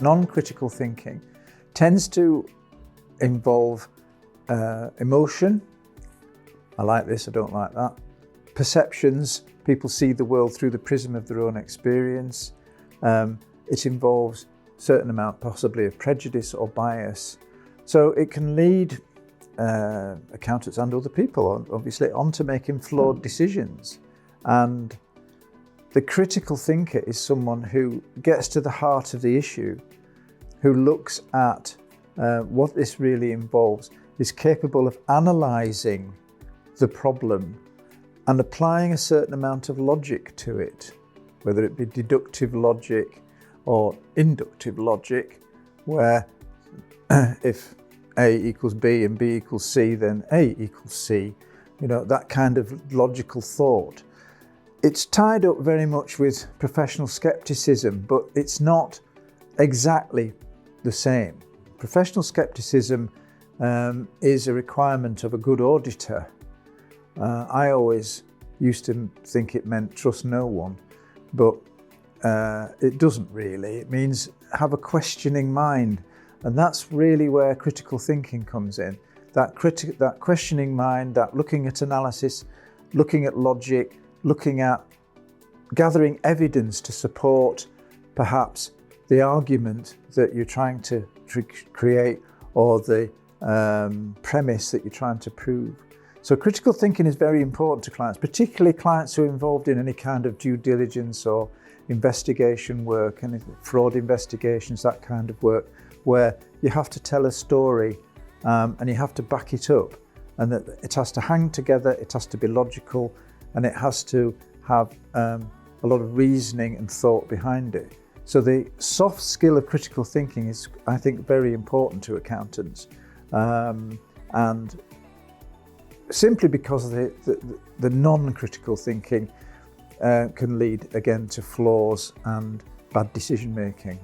Non-critical thinking tends to involve emotion. I like this, I don't like that. Perceptions, people see the world through the prism of their own experience. It involves a certain amount possibly of prejudice or bias. So it can lead accountants and other people obviously onto making flawed decisions. And the critical thinker is someone who gets to the heart of the issue, who looks at what this really involves, is capable of analysing the problem and applying a certain amount of logic to it, whether it be deductive logic or inductive logic, where if A equals B and B equals C, then A equals C, that kind of logical thought. It's tied up very much with professional skepticism, but it's not exactly the same. Professional skepticism is a requirement of a good auditor. I always used to think it meant trust no one, but it doesn't really. It means have a questioning mind, and that's really where critical thinking comes in. That questioning mind, that looking at analysis, looking at logic, looking at gathering evidence to support perhaps the argument that you're trying to create or the premise that you're trying to prove. So critical thinking is very important to clients, particularly clients who are involved in any kind of due diligence or investigation work, and fraud investigations, that kind of work, where you have to tell a story and you have to back it up, and that it has to hang together, it has to be logical, and it has to have a lot of reasoning and thought behind it. So the soft skill of critical thinking is, I think, very important to accountants. And simply because the non-critical thinking can lead, again, to flaws and bad decision making.